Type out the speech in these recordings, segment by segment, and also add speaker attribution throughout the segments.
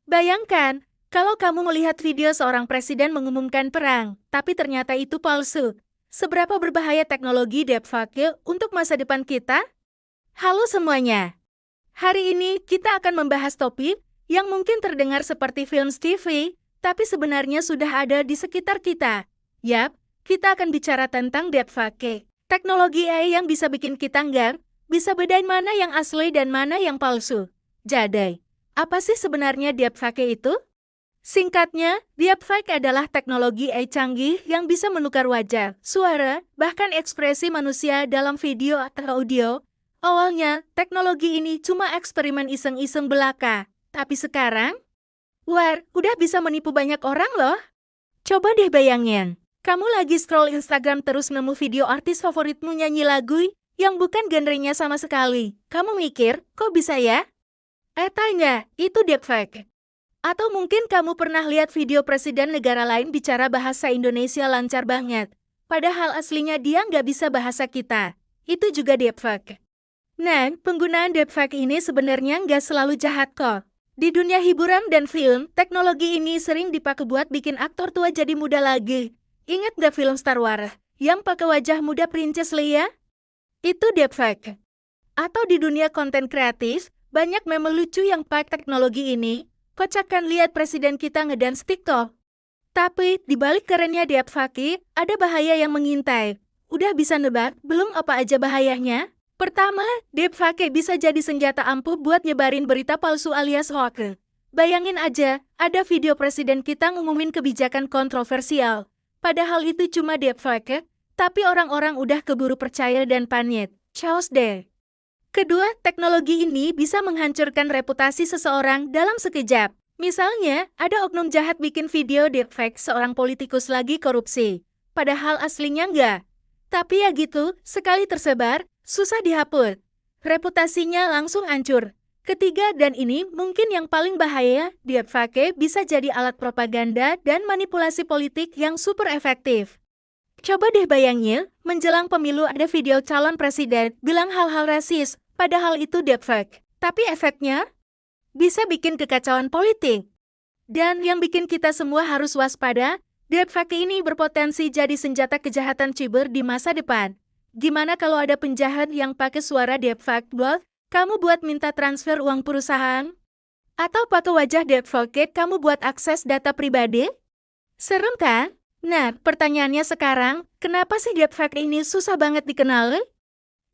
Speaker 1: Bayangkan, kalau kamu melihat video seorang presiden mengumumkan perang, tapi ternyata itu palsu. Seberapa berbahaya teknologi deepfake untuk masa depan kita? Halo semuanya. Hari ini kita akan membahas topik yang mungkin terdengar seperti film TV, tapi sebenarnya sudah ada di sekitar kita. Yap, kita akan bicara tentang deepfake. Teknologi AI yang bisa bikin kita nggar, bisa bedain mana yang asli dan mana yang palsu. Jadi, apa sih sebenarnya deepfake itu? Singkatnya, deepfake adalah teknologi AI canggih yang bisa menukar wajah, suara, bahkan ekspresi manusia dalam video atau audio. Awalnya, teknologi ini cuma eksperimen iseng-iseng belaka. Tapi sekarang, udah bisa menipu banyak orang loh. Coba deh bayangin, kamu lagi scroll Instagram terus nemu video artis favoritmu nyanyi lagu yang bukan genrenya sama sekali. Kamu mikir, kok bisa ya? Tanya, itu deepfake. Atau mungkin kamu pernah lihat video presiden negara lain bicara bahasa Indonesia lancar banget. Padahal aslinya dia nggak bisa bahasa kita. Itu juga deepfake. Nah, penggunaan deepfake ini sebenarnya nggak selalu jahat kok. Di dunia hiburan dan film, teknologi ini sering dipakai buat bikin aktor tua jadi muda lagi. Ingat nggak film Star Wars yang pakai wajah muda Princess Leia? Itu deepfake. Atau di dunia konten kreatif, banyak meme lucu yang pakai teknologi ini. Kocak kan lihat presiden kita ngedance TikTok. Tapi, di balik kerennya deepfake, ada bahaya yang mengintai. Udah bisa nebak, belum apa aja bahayanya? Pertama, deepfake bisa jadi senjata ampuh buat nyebarin berita palsu alias hoax. Bayangin aja, ada video presiden kita ngumumin kebijakan kontroversial. Padahal itu cuma deepfake, tapi orang-orang udah keburu percaya dan panik. Chaos deh. Kedua, teknologi ini bisa menghancurkan reputasi seseorang dalam sekejap. Misalnya, ada oknum jahat bikin video deepfake seorang politikus lagi korupsi. Padahal aslinya enggak. Tapi ya gitu, sekali tersebar, susah dihapus. Reputasinya langsung hancur. Ketiga, dan ini mungkin yang paling bahaya, deepfake bisa jadi alat propaganda dan manipulasi politik yang super efektif. Coba deh bayangin, menjelang pemilu ada video calon presiden bilang hal-hal rasis. Padahal itu deepfake. Tapi efeknya bisa bikin kekacauan politik. Dan yang bikin kita semua harus waspada, deepfake ini berpotensi jadi senjata kejahatan cyber di masa depan. Gimana kalau ada penjahat yang pakai suara deepfake bot, kamu buat minta transfer uang perusahaan? Atau pakai wajah deepfake kamu buat akses data pribadi? Serem kan? Nah, pertanyaannya sekarang, kenapa sih deepfake ini susah banget dikenal?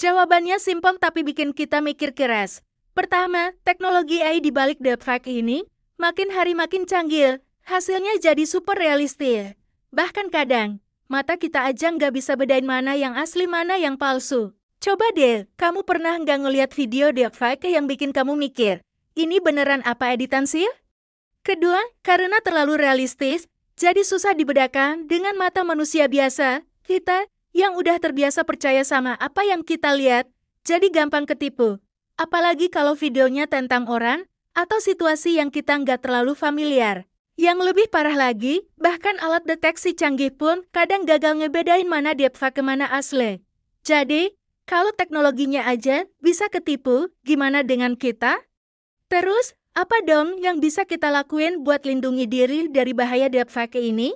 Speaker 1: Jawabannya simpel tapi bikin kita mikir keras. Pertama, teknologi AI di balik deepfake ini makin hari makin canggih, hasilnya jadi super realistis. Bahkan kadang, mata kita aja nggak bisa bedain mana yang asli mana yang palsu. Coba deh, kamu pernah nggak ngeliat video deepfake yang bikin kamu mikir, ini beneran apa editan sih? Kedua, karena terlalu realistis, jadi susah dibedakan dengan mata manusia biasa. Kita yang udah terbiasa percaya sama apa yang kita lihat, jadi gampang ketipu. Apalagi kalau videonya tentang orang atau situasi yang kita nggak terlalu familiar. Yang lebih parah lagi, bahkan alat deteksi canggih pun kadang gagal ngebedain mana deepfake mana asli. Jadi, kalau teknologinya aja bisa ketipu, gimana dengan kita? Terus, apa dong yang bisa kita lakuin buat lindungi diri dari bahaya deepfake ini?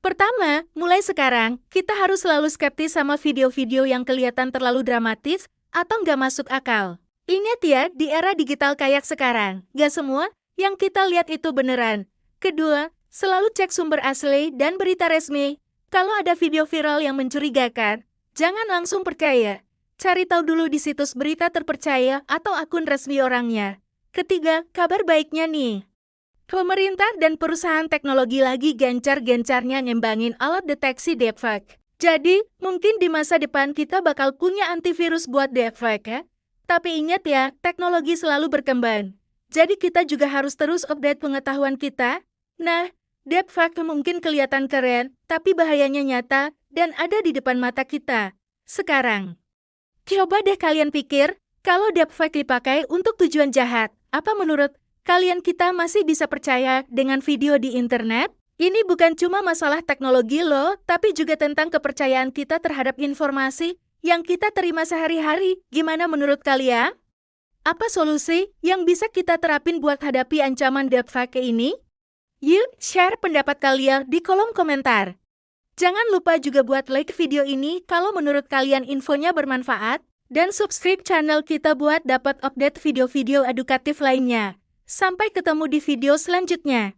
Speaker 1: Pertama, mulai sekarang, kita harus selalu skeptis sama video-video yang kelihatan terlalu dramatis atau nggak masuk akal. Ingat ya, di era digital kayak sekarang, nggak semua yang kita lihat itu beneran. Kedua, selalu cek sumber asli dan berita resmi. Kalau ada video viral yang mencurigakan, jangan langsung percaya. Cari tahu dulu di situs berita terpercaya atau akun resmi orangnya. Ketiga, kabar baiknya nih. Pemerintah dan perusahaan teknologi lagi gencar-gencarnya ngembangin alat deteksi deepfake. Jadi, mungkin di masa depan kita bakal punya antivirus buat deepfake ya. Tapi ingat ya, teknologi selalu berkembang. Jadi kita juga harus terus update pengetahuan kita. Nah, deepfake mungkin kelihatan keren, tapi bahayanya nyata dan ada di depan mata kita. Sekarang, coba deh kalian pikir, kalau deepfake dipakai untuk tujuan jahat, apa menurut kalian kita masih bisa percaya dengan video di internet? Ini bukan cuma masalah teknologi loh, tapi juga tentang kepercayaan kita terhadap informasi yang kita terima sehari-hari. Gimana menurut kalian? Apa solusi yang bisa kita terapin buat hadapi ancaman deepfake ini? Yuk, share pendapat kalian di kolom komentar. Jangan lupa juga buat like video ini kalau menurut kalian infonya bermanfaat, dan subscribe channel kita buat dapat update video-video edukatif lainnya. Sampai ketemu di video selanjutnya.